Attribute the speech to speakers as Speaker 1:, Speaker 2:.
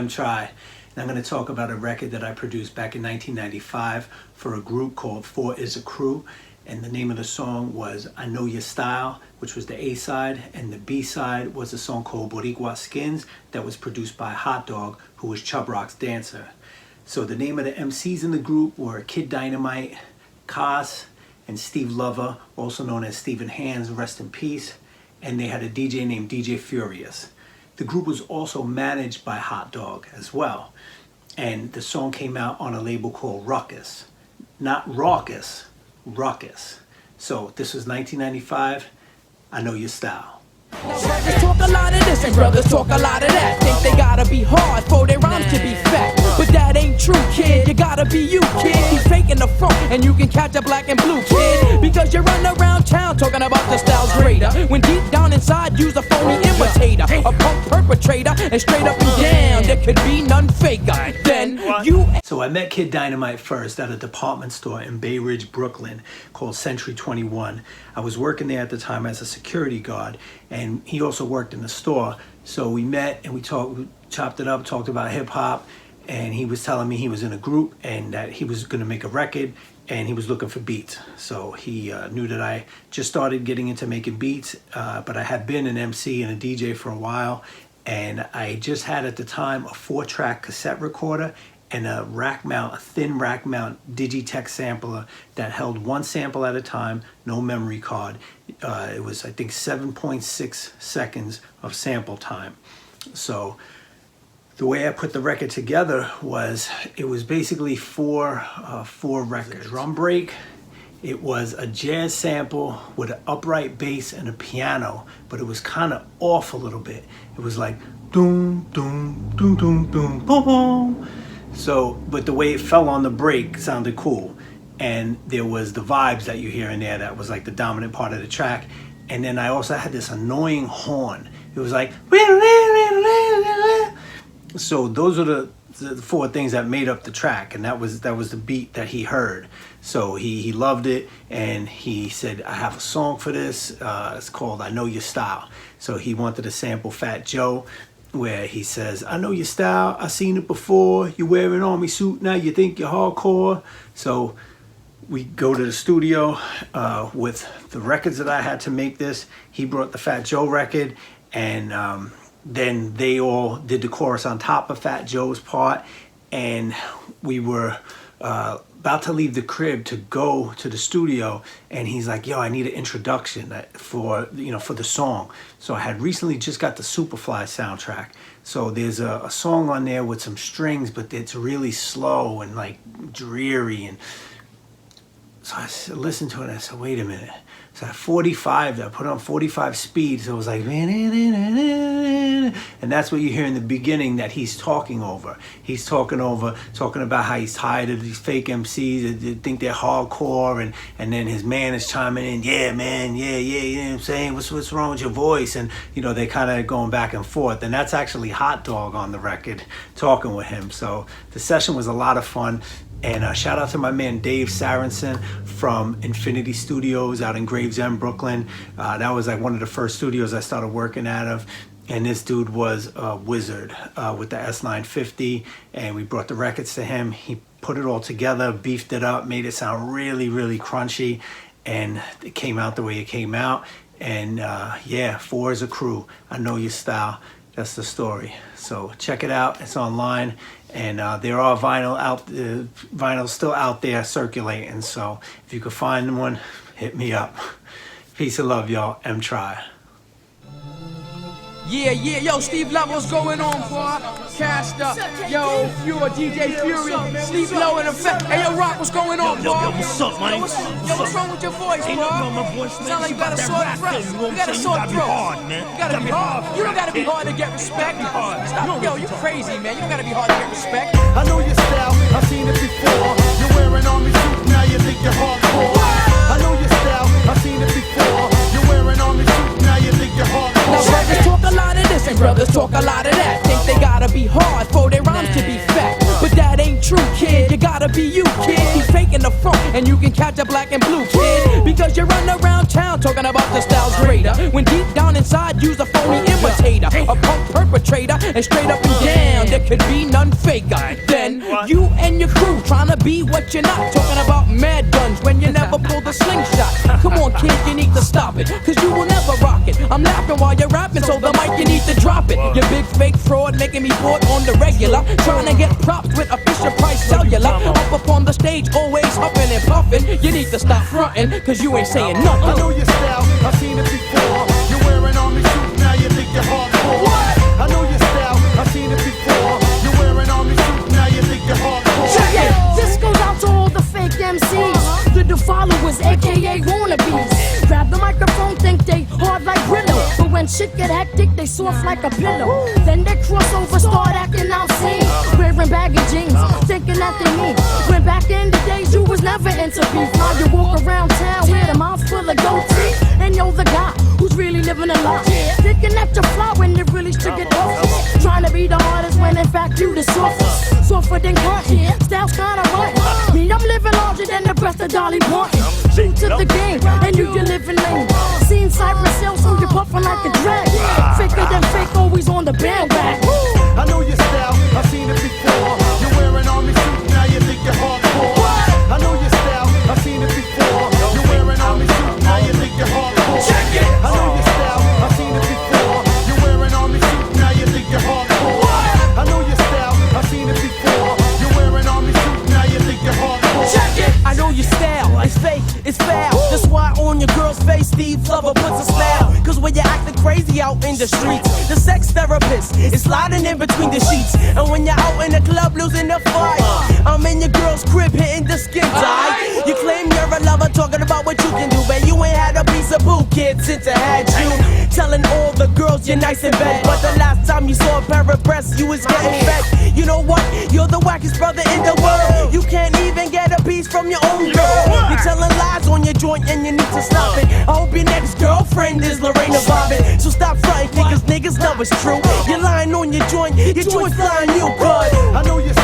Speaker 1: Try, and I'm going to talk about a record that I produced back in 1995 for a group called IZA CRU, and the name of the song was I Know Your Style, which was the A side, and the B side was a song called Boriqua Skinz that was produced by Hotdog, who was Chubb Rock's dancer. So the name of the MCs in the group were Kid Dynamite, Kaz, and Steve Lover, also known as Steven Hands, rest in peace, and they had a DJ named DJ Furious. The group was also managed by Hotdog as well, and the song came out on a label called Rukus. Not Raucous, Rukus. So this was 1995, I Know Your Style.
Speaker 2: Brothers talk a lot of this and brothers talk a lot of that. Think they gotta be hard for their rhymes to be fat, but that ain't true, kid. You gotta be you, kid. Keep faking the funk and you can catch a black and blue, kid. Because you run around town talking about the style's greater, when deep down inside you's a phony imitator, a punk perpetrator, and straight up and down there could be none faker. Then you.
Speaker 1: So I met Kid Dynamite first at a department store in Bay Ridge, Brooklyn called Century 21. I was working there at the time as a security guard, and he also worked in the store. So we met and we chopped it up, talked about hip hop, and he was telling me he was in a group and that he was gonna make a record and he was looking for beats. So he knew that I just started getting into making beats, but I had been an MC and a DJ for a while, and I just had at the time a 4-track cassette recorder and a thin rack mount Digitech sampler that held one sample at a time, no memory card. It was, I think, 7.6 seconds of sample time. So the way I put the record together was, it was basically four records. Drum break, it was a jazz sample with an upright bass and a piano, but it was kind of off a little bit. It was like doom, doom, doom, doom, doom, boom, boom. So, but the way it fell on the break sounded cool. And there was the vibes that you hear in there that was like the dominant part of the track. And then I also had this annoying horn. It was like, so those are the 4 things that made up the track, and that was the beat that he heard. So he loved it, and he said, I have a song for this. It's called I Know Your Style. So he wanted to sample Fat Joe, where he says, I know your style, I seen it before, you wear an army suit, now you think you're hardcore. So we go to the studio with the records that I had to make this. He brought the Fat Joe record, and then they all did the chorus on top of Fat Joe's part, and we were about to leave the crib to go to the studio, and he's like, yo, I need an introduction for the song. So I had recently just got the Superfly soundtrack, so there's a song on there with some strings, but it's really slow and like dreary. And so I listened to it and I said, wait a minute. So at 45, I put on 45 speed, so it was like, and that's what you hear in the beginning that he's talking over. He's talking about how he's tired of these fake MCs that think they're hardcore, and then his man is chiming in, yeah, man, yeah, you know what I'm saying? What's wrong with your voice? And, they kind of going back and forth. And that's actually Hotdog on the record talking with him. So the session was a lot of fun. And shout out to my man Dave Sarenson from Infinity Studios out in Gravesend, Brooklyn. That was like one of the first studios I started working out of. And this dude was a wizard with the S950. And we brought the records to him. He put it all together, beefed it up, made it sound really, really crunchy. And it came out the way it came out. And yeah, IZA CRU, I Know Your Style. That's the story. So check it out. It's online. And there are vinyls still out there circulating. So if you could find one, hit me up. Peace and love, y'all. Try.
Speaker 2: Yeah, yo, Steve Love, what's going on, boy? Caster, yo, Fury, DJ Fury, Steve Low in effect. Hey, yo, Rock, what's going on, boy?
Speaker 3: Yo, what's up, man?
Speaker 2: What's wrong with your voice, bro?
Speaker 3: Ain't nothing wrong with my voice, man.
Speaker 2: Sound like you got a sore throat. You got a sore throat.
Speaker 3: You gotta be hard, man.
Speaker 2: You gotta be hard. You don't gotta be hard to get respect. Stop. Yo, you crazy, man. You don't gotta be hard to get respect.
Speaker 4: I know your style, I've seen it before. You're wearing army suit, now you think you're hardcore. I know your style, I've seen it before. You're wearing army suit, now you think you're hardcore.
Speaker 2: Now brothers talk a lot of this and brothers talk a lot of that. Think they gotta be hard for their rhymes to be fat, but that ain't true, kid. You gotta be you, kid. Keep faking the funk and you can catch a black and blue, kid. Because you run around town talking about the style's greater. When deep down inside you's a phony imitator, a punk perpetrator, and straight up and down there could be none faker. Then you and your crew trying to be what you're not, talking about mad guns when you never pulled a slingshot. Come on kid, you need to stop it, cause you will never rock it. I'm laughing while you're rapping, so the mic you need to drop it. You big fake fraud making me bored on the regular, trying to get props with a Fisher Price cellular. Up on the stage, always huffing and puffing. You need to stop fronting, cause you ain't saying nothing.
Speaker 4: I know your style, I've seen it before. You're wearing army suit, now you think you're hardcore. What? I know your style, I've seen it before. You're wearing army suit, now you think you're hardcore.
Speaker 5: Check it! This goes out to all the fake MCs, the followers, aka wannabes. Grab the microphone, think they hard like Brillo, but when shit get hectic, they soft like a pillow. Then they cross over, start acting out scenes, wearing baggy jeans, thinking that they mean. When back in the days, you was never into beef. Now you walk around town with a mouth full of goatee, and you're the guy who's really living a lie. Thinking that you're fly when you really should get off. Trying to be the hardest when in fact you the softest. Softer than cotton, style's kinda rotten. Me, I'm living larger than the best of Dolly Parton. True to the game, and you living lame. Seen Cypress Hill, so you puffin' like a drag. Faker than fake, always on the bandwagon.
Speaker 4: I know your style, I've seen it before. You're wearing army suit, now you think you're hardcore. I know your style, I've seen it before. You're wearing army suit, now you think you're hardcore. Check it! I know your style, I've seen it before. You're wearing army suit, now you think you're hardcore. I know your style, I've seen it before. You're wearing army suit, now you think you're hardcore.
Speaker 2: Check it! I know your style, it's fake, it's foul. That's why on your girl's face, Steve Lover puts a smile. Cause when you're acting crazy out in the streets, the sex therapist is sliding in between the sheets. And when you're out in the club losing the fight, I'm in your girl's crib hitting the skin tight. You claim you're a lover, talking about what you can do, but you ain't had a piece of boo, kid, since I had you. Telling all the girls you're nice in bed, but the last time you saw a pair of breasts, you was getting fed. You know what? You're the wackest brother in the world. You can't even get a piece from your own girl. You're telling lies on your joint and you need to stop it. I hope your next girlfriend is Lorena Bobbitt. So stop fronting, cause niggas know it's true. You're lying on your joint flying you good.
Speaker 4: I know your